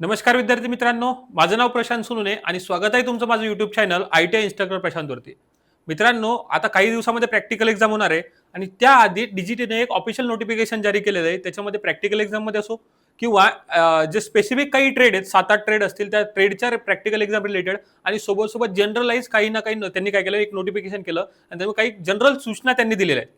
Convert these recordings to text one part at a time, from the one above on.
नमस्कार विद्यार्थी मित्रांनो, माझं नाव प्रशांत सोनुने आणि स्वागत आहे तुमचं माझं युट्यूब चॅनल ITI इन्स्ट्रक्टर प्रशांतवरती. मित्रांनो, आता काही दिवसामध्ये प्रॅक्टिकल एक्झाम होणार आहे आणि त्याआधी डिजिटीने एक ऑफिशियल नोटिफिकेशन जारी केलेलं आहे. त्याच्यामध्ये प्रॅक्टिकल एक्झाममध्ये असो किंवा जे स्पेसिफिक काही ट्रेड आहेत, 7-8 ट्रेड असतील, त्या ट्रेडच्या प्रॅक्टिकल एक्झाम रिलेटेड आणि सोबत जनरलाइज काही ना काही त्यांनी काय केलं, एक नोटिफिकेशन केलं आणि त्यामुळे काही जनरल सूचना त्यांनी दिलेल्या आहेत.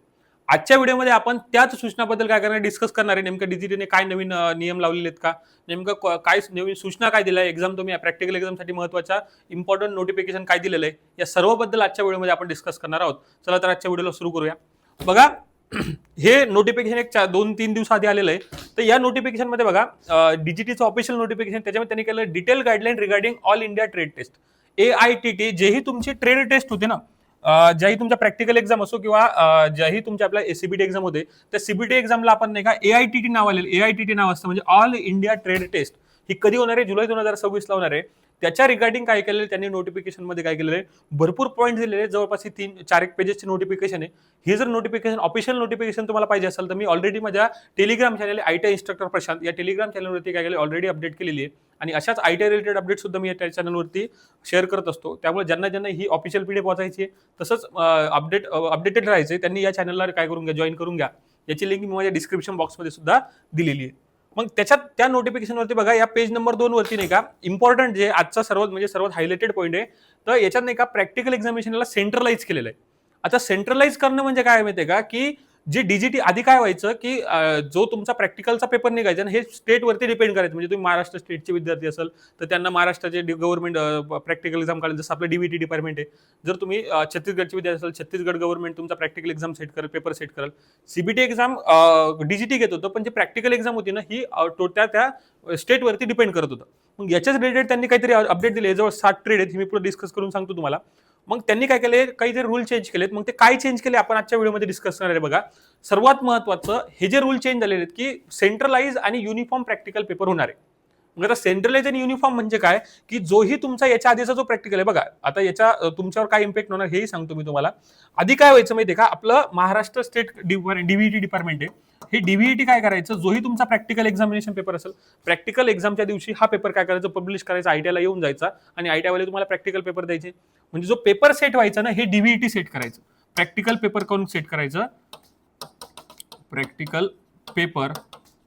आजच्या व्हिडिओमध्ये आपण त्याच सूचनाबद्दल काय करणार डिस्कस करणार आहे. नेमकं डिजिटीने काय नवीन नियम लावलेले आहेत का, नेमकं काय नवीन सूचना काय दिल्या, एक्झाम तुम्ही प्रॅक्टिकल एक्झामसाठी महत्त्वाच्या इम्पॉर्टंट नोटिफिकेशन काय दिलेलं आहे, या सर्वबद्दल आजच्या व्हिडिओमध्ये आपण डिस्कस करणार आहोत. चला तर आजच्या व्हिडिओला सुरू करूया. बघा, हे नोटिफिकेशन एक 2-3 दिवस आधी आलेलं आहे. तर या नोटिफिकेशन मध्ये बघा, डिजिटीचं ऑफिशियल नोटिफिकेशन, त्याच्यामध्ये त्यांनी केलं detail guideline regarding all India trade test AITT. जेही तुमची ट्रेड टेस्ट होते ना, ज्याही तुमच्या प्रॅक्टिकल एक्झाम असो किंवा ज्याही तुमच्या आपल्या CBT एक्झाम होते, त्या CBT एक्झामला आपण नाही का AITT नाव आलेलं, AITT नाव असतं, म्हणजे ऑल इंडिया ट्रेड टेस्ट. ही कधी होणार आहे? जुलै 2026 ला होणार आहे. त्याच्या रिगार्डिंग काय केलेलं त्यांनी नोटिफिकेशन मध्ये काय केलेलं आहे, भरपूर पॉईंट दिलेले, जवळपास 3-4 पेजेसची नोटिफिकेशन आहे. ही जर नोटिफिकेशन ऑफिशियल नोटिफिकेशन तुम्हाला पाहिजे असेल तर मी ऑलरेडी माझ्या Telegram channel ITI instructor Prashant या टेलिग्राम चॅनलवरती काय केलं, ऑलरेडी अपडेट केलेली आहे आणि अशाच ITI रिलेटेड अपडेट सुद्धा मी या चॅनलवरती शेअर करत असतो. त्यामुळे ज्यांना ही ऑफिशियल पीडीएफ वाचायची आहे, तसंच अपडेटेड राहायचं आहे, त्यांनी या चॅनलला काय करून घ्या, जॉईन करून घ्या. याची लिंक मी माझ्या डिस्क्रिप्शन बॉक्समध्ये सुद्धा दिलेली आहे. मग त्याच्यात त्या नोटिफिकेशनवरती बघा, या पेज नंबर 2 वरती नाही का, इम्पॉर्टंट जे आजचा सर्वात हायलाइटेड पॉईंट आहे, तर याच्यात नाही का प्रॅक्टिकल एक्झामिनेशनला सेंट्रलाइज केलेलं आहे. आता सेंट्रलाइज करणं म्हणजे काय माहितीये का, की जे डिजिटी आधी काय व्हायचं, की जो तुमचा प्रॅक्टिकलचा पेपर निघायचा ना, हे स्टेटवरती डिपेंड करायचं. म्हणजे तुम्ही महाराष्ट्र स्टेटचे विद्यार्थी असाल तर त्यांना महाराष्ट्राचे गव्हर्नमेंट प्रॅक्टिकल एक्झाम काढेल, जसं आपलं DVT डिपार्टमेंट आहे. जर तुम्ही छत्तीसगडचे विद्यार्थी असाल, छत्तीसगड गव्हर्नमेंट तुमचा प्रॅक्टिकल एक्झाम सेट करेल, पेपर सेट करेल. CBT एक्झाम डिजिटी घेत होतं, पण जे प्रॅक्टिकल एक्झाम होती ना, ही त्या स्टेटवरती डिपेंड करत होतं. मग याच्याच रिलेटेड त्यांनी काहीतरी अपडेट दिले, जवळ 7 ट्रेड आहेत, मी पुढे डिस्कस करून सांगतो तुम्हाला. मग त्यांनी काय केले, काहीतरी रूल चेंज केलेत. मग ते काय चेंज केले आपण आजच्या व्हिडिओमध्ये डिस्कस करणार आहे. बघा, सर्वात महत्त्वाचं हे जे रूल चेंज झालेले आहेत, की सेंट्रलाइज आणि युनिफॉर्म प्रॅक्टिकल पेपर होणार आहे. मग आता सेंट्रलाइज आणि युनिफॉर्म म्हणजे काय, की जोही तुमचा याच्या आधीचा जो प्रॅक्टिकल आहे, बघा आता याच्या तुमच्यावर काय इम्पॅक्ट होणार हेही सांगतो मी तुम्हाला. आधी काय व्हायचं माहितीये का, आपलं महाराष्ट्र स्टेट DVT डिपार्टमेंट आहे, हे DVT काय करायचं, जोही तुमचा प्रॅक्टिकल एक्झामिनेशन पेपर असेल, प्रॅक्टिकल एक्झामच्या दिवशी हा पेपर काय करायचं, पब्लिश करायचा, ITI ला येऊन जायचा आणि ITI वाले तुम्हाला प्रॅक्टिकल पेपर द्यायचे. म्हणजे जो पेपर सेट व्हायचा ना, हे DVT सेट करायचं. प्रॅक्टिकल पेपर कोण सेट करायचं, प्रॅक्टिकल पेपर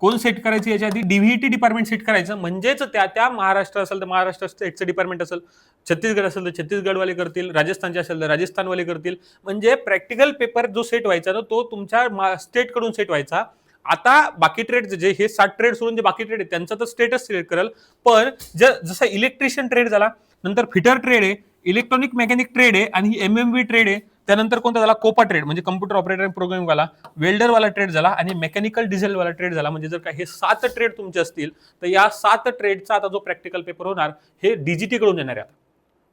कोण सेट करायचं, याच्या आधी DVT डिपार्टमेंट सेट करायचं. म्हणजेच त्या महाराष्ट्र असेल तर महाराष्ट्र स्टेटचं डिपार्टमेंट असेल, छत्तीसगड असेल तर छत्तीसगडवाले करतील, राजस्थानचे असेल तर राजस्थानवाले करतील. म्हणजे प्रॅक्टिकल पेपर जो सेट व्हायचा ना, तो तुमच्या स्टेटकडून सेट व्हायचा. आता बाकी ट्रेड जे हे 7 ट्रेड सोडून जे बाकी ट्रेड आहे त्यांचा तर स्टेटच सिलेक्ट करेल, पण जसं इलेक्ट्रिशियन ट्रेड झाला, नंतर फिटर ट्रेड आहे, इलेक्ट्रॉनिक मेकॅनिक ट्रेड आहे आणि MMV ट्रेड आहे. त्यानंतर कोणता झाला, कोपा ट्रेड म्हणजे कम्प्युटर ऑपरेटर प्रोग्रामिंग वाला, वेल्डर वाला ट्रेड झाला आणि मेकॅनिकल डिझेल वाला ट्रेड झाला. म्हणजे जर का हे 7 ट्रेड तुमचे असतील तर या 7 ट्रेडचा आता जो प्रॅक्टिकल पेपर होणार हे DGT कडून येणार आहे.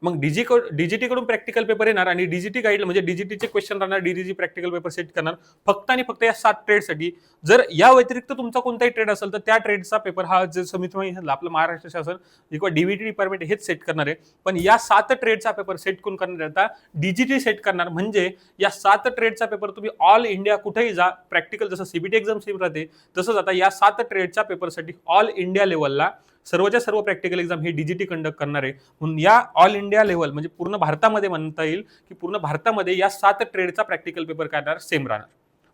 मग DGT कडून प्रॅक्टिकल पेपर येणार आणि DGT गाईड म्हणजे DGTचे क्वेश्चन राहणार, DGT प्रॅक्टिकल पेपर सेट करणार फक्त आणि फक्त या 7 ट्रेडसाठी. जर या व्यतिरिक्त तुमचा कोणताही ट्रेड असेल तर त्या ट्रेडचा पेपर हा जे समिती आपलं महाराष्ट्र शासन किंवा DVT डिपार्टमेंट हेच सेट करणार आहे. पण या 7 ट्रेडचा पेपर सेट कोण करणार, आता DGT सेट करणार. म्हणजे या 7 ट्रेडचा पेपर तुम्ही ऑल इंडिया कुठेही जा, प्रॅक्टिकल जसं CBT एक्झाम सेम राहते तसंच आता या 7 ट्रेडच्या पेपरसाठी ऑल इंडिया लेवलला सर्वच्या सर्व प्रॅक्टिकल एक्झाम हे DGT कंडक्ट करणार आहे. म्हणून या ऑल इंडिया लेवल म्हणजे पूर्ण भारतामध्ये म्हणता येईल, की पूर्ण भारतामध्ये या 7 ट्रेडचा प्रॅक्टिकल पेपर काय राहणार, सेम राहणार.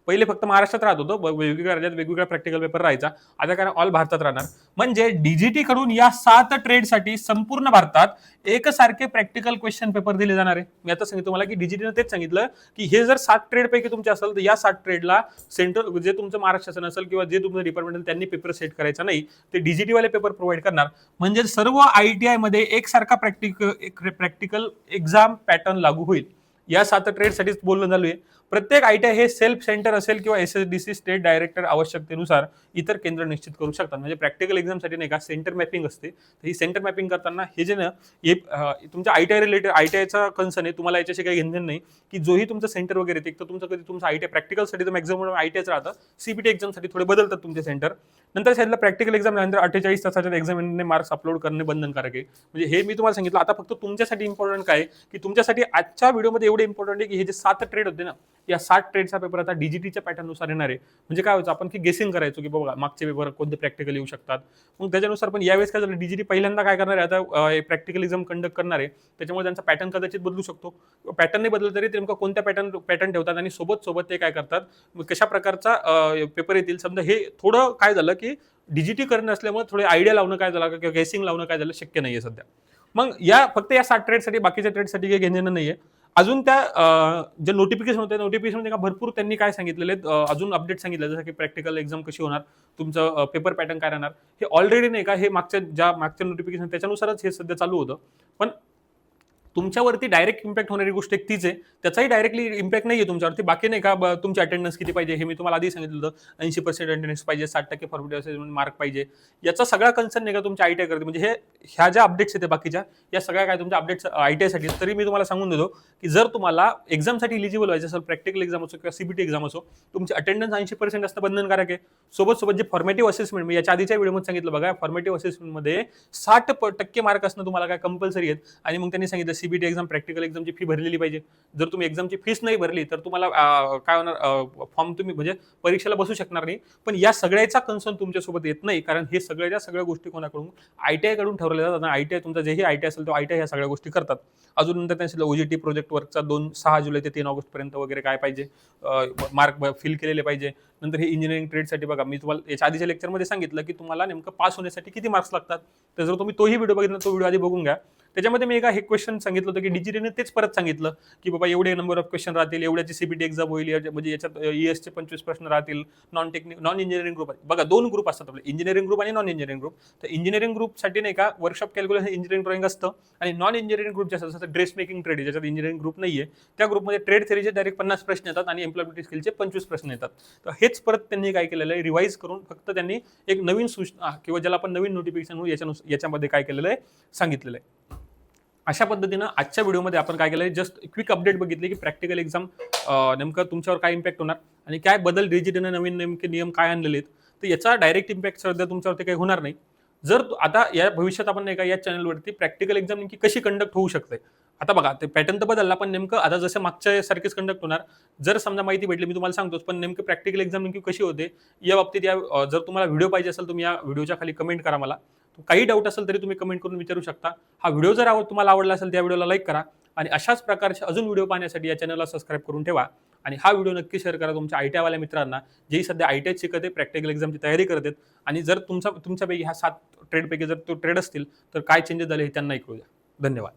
पहिले फक्त महाराष्ट्रात राहत होतं, वेगवेगळ्या राज्यात वेगवेगळा प्रॅक्टिकल पेपर राहायचा, आता काय ऑल भारतात राहणार. म्हणजे DGT कडून या 7 ट्रेडसाठी संपूर्ण भारतात एकसारखे प्रॅक्टिकल क्वेश्चन पेपर दिले जाणार आहे. मी आता सांगितलं तुम्हाला, की DGTने तेच सांगितलं, की हे जर 7 ट्रेड पैकी तुमचे असेल तर या 7 ट्रेडला सेंट्रल जे तुमचं महाराष्ट्र शासन असेल किंवा जे तुमचं डिपार्टमेंट असेल त्यांनी पेपर सेट करायचा नाही, ते DGT वाले पेपर प्रोव्हाइड करणार. म्हणजे सर्व ITI मध्ये एकसारखा प्रॅक्टिकल एक्झाम पॅटर्न लागू होईल. या 7 ट्रेडसाठीच बोलणं चालू आहे. प्रत्येक ITI हे सेल्फ सेंटर असेल किंवा SSDC स्टेट डायरेक्टर आवश्यकतेनुसार इतर केंद्र निश्चित करू शकतात. म्हणजे प्रॅक्टिकल एक्झामसाठी नाही का सेंटर मॅपिंग असते, तर ही सेंटर मॅपिंग करताना हे जे ना हे तुमच्या ITI रिलेटेड ITIचा कन्सर्न आहे, तुम्हाला याच्याशी काही घेणं नाही, की जोही तुमचं सेंटर वगैरे येते, तर तुमचं कधी तुमचं ITI प्रॅक्टिकलसाठी तर मॅक्झिमम ITIच राहतं, CBT एक्झामसाठी थोडे बदलतात तुमचे सेंटर. नंतर साईडला प्रॅक्टिकल एक्झाम नंतर 48 तासाच्या एक्झामिनने मार्क्स अपलोड करणे बंधनकारक आहे. म्हणजे हे मी तुम्हाला सांगितलं. आता फक्त तुमच्यासाठी इम्पॉर्टंट काय, की तुमच्यासाठी आजच्या व्हिडिओमध्ये एवढे इम्पॉर्टंट आहे, की हे जे 7 ट्रेड होते ना, या 60 ट्रेडचा पेपर आता डीजीटीच्या पॅटर्ननुसार येणार आहे. म्हणजे काय व्हायचं, आपण की गेसिंग करायचो की बाबा मागचे पेपर कोणते प्रॅक्टिकल येऊ शकतात. मग त्याच्यानुसार पण यावेळेस काय झालं, डीजीटी पहिल्यांदा काय करणार आहे, आता प्रॅक्टिकल एक्झाम कंडक्ट करणार आहे. त्याच्यामुळे त्यांचा पॅटर्न कदाचित बदलू शकतो. पॅटर्न नाही बदलला तरी ते नेमकं कोणत्या पॅटर्न ठेवतात आणि सोबत ते काय करतात, मग कशा प्रकारचा पेपर येतील. समजा हे थोडं काय झालं की डिजिटी करणं असल्यामुळे थोडे आयडिया लावणं काय झालं किंवा गेसिंग लावणं काय झालं शक्य नाहीये सध्या. मग फक्त या 60 ट्रेडसाठी, बाकीच्या ट्रेडसाठी काही घेणं नाहीये. अजून त्या जे नोटिफिकेशन होते, नोटिफिकेशन का भरपूर त्यांनी काय सांगितलेले अजून अपडेट सांगितलं, जसं की प्रॅक्टिकल एक्झाम कशी होणार, तुमचं पेपर पॅटर्न काय राहणार. हे ऑलरेडी नाही का, हे मागच्या नोटिफिकेशन त्याच्यानुसारच हे सध्या चालू होतं. पण तुमच्यावरती डायरेक्ट इम्पॅक्ट होणारी गोष्ट एक तीच आहे. त्याचाही डायरेक्टली इम्पॅक्ट नाहीये तुमच्यावरती. बाकी नाही का, तुमची अटेंडन्स किती पाहिजे हे मी तुम्हाला आधी सांगितलं होतं. 80% अटेंडन्स पाहिजे, 60% फॉर्मेटिव्ह असेसमेंट मार्क पाहिजे. याचा सगळा कन्सर्न नाही का तुमच्या आयटीआय करते. म्हणजे ह्या ज्या अपडेट्स आहेत बाकीच्या, या सगळ्या काय तुमच्या अपडेट्स आयटीआयसाठी. तरी मी तुम्हाला सांगून देतो की जर तुम्हाला एक्झामसाठी इलिजिबल व्हायचं असेल, प्रॅक्टिकल एक्झाम असो किंवा सीबीटी एक्झाम असो, तुमची अटेंडन्स 80% असणं बंधनकारक आहे. सोबत जे फॉर्मेटिव्ह असेसमेंट, मी याच्या आधीच्या व्हिडिओमध्ये सांगितलं बघा, फॉर्मेटिव्ह असेसमेंटमध्ये 60% मार्क असणं तुम्हाला काय कंपल्सरी आहेत. आणि मग त्यांनी सांगितलं सीबीटी एक्झाम, प्रॅक्टिकल एक्झामची फी भरलेली पाहिजे. जर तुम्ही एक्झामची फीस नाही भरली तर तुम्हाला काय होणार, फॉर्म तुम्ही म्हणजे परीक्षेला बसू शकणार नाही. पण या सगळ्याचा कन्सर्न तुमच्यासोबत येत नाही, कारण हे सगळ्या गोष्टी कोणाकडून, आयटीआय कडून ठरवल्या जातात. आयटीआय तुमचा जेही आयटीआय असेल तो आयटीआय ह्या सगळ्या गोष्टी करतात. अजून नंतर त्यांनी ओजीटी प्रोजेक्ट वर्कचा 6 जुलै ते 3 ऑगस्ट पर्यंत वगैरे काय पाहिजे, मार्क फिल केलेले पाहिजे. नंतर हे इंजिनिअरिंग ट्रेडसाठी बघा, मी तुम्हाला याच्या आधीच्या लेक्चरमध्ये सांगितलं की तुम्हाला नेमकं पास होण्यासाठी किती मार्क्स लागतात. तर जर तुम्ही तोही व्हिडिओ बघितला, तो व्हिडिओ आधी बघून घ्या. त्याच्यामध्ये मी हे क्वेश्चन सांगितलं होतं की डीजीटीने तेच परत सांगितलं की बाबा एवढे नंबर ऑफ क्वेश्चन राहतील, एवढ्याची सीबीटी एक्झाम होईल, म्हणजे याच्यात ईएसचे 25 प्रश्न राहतील. नॉन इंजिनिअरिंग ग्रुप बघा, 2 ग्रुप असतात आपले, इंजिनिअरिंग ग्रुप आणि नॉन इंजिनिअरिंग ग्रुप. तर इंजिनिअरिंग ग्रुपसाठी नाही का वर्कशॉप कॅल्क्युलेशन इंजिनिअरिंग ड्रॉइंग असतं. आणि नॉन इंजिनिअरिंग ग्रुप जे असतं, ड्रेस मेकिंग ट्रेड, ज्याच्यात इंजिनिअरिंग ग्रुप नाहीये, त्या ग्रुपमध्ये ट्रेड थेरीचे डायरेक्ट 50 प्रश्न येतात आणि एम्प्लॉयबिलिटी स्किलचे 25 प्रश्न येतात. तर हेच परत त्यांनी काय केलेलं आहे, रिवाईज करून फक्त त्यांनी एक नवीन सूचना किंवा ज्याला आपण नवीन नोटिफिकेशन याच्यामध्ये काय केलेलं आहे, सांगितलेलं आहे. अशा पद्धतीनं आजच्या व्हिडिओमध्ये आपण काय केलंय, जस्ट क्विक अपडेट बघितली की प्रॅक्टिकल एक्झाम नेमकं तुमच्यावर काय इम्पॅक्ट होणार आणि काय बदल डीजीटीने नवीन नेमके नियम काय आणलेले आहेत. तर याचा डायरेक्ट इम्पॅक्ट सध्या तुमच्यावरती काही होणार नाही. जर आता या भविष्यात आपण नाही का या चॅनलवरती प्रॅक्टिकल एक्झाम नेमकी कशी कंडक्ट होऊ शकते, आता बघा ते पॅटर्न तर बदलला, पण नेमकं आता जसं मागच्या सारखेच कंडक्ट होणार. जर समजा माहिती भेटली मी तुम्हाला सांगतोच, पण नेमकं प्रॅक्टिकल एक्झाम नेमकी कशी होते या बाबतीत जर तुम्हाला व्हिडिओ पाहिजे असेल, तुम्ही या व्हिडिओच्या खाली कमेंट करा. मला काही डाऊट असेल तरी तुम्ही कमेंट करून विचारू शकता. हा व्हिडिओ जर तुम्हाला आवडला असेल त्या व्हिडिओला लाईक करा आणि अशाच प्रकारचे अजून व्हिडिओ पाहण्यासाठी या चॅनलला सबस्क्राईब करून ठेवा. आणि हा व्हिडिओ नक्की शेअर करा तुमच्या आयटीआय वाल्या मित्रांना, जेही सध्या आयटीआय शिकत आहे, प्रॅक्टिकल एक्झामची तयारी करत आहेत. आणि जर तुमच्यापैकी ह्या 7 ट्रेडपैकी जर तो ट्रेड असतील तर काय चेंजेस झाले हे त्यांनाही कळू द्या. धन्यवाद.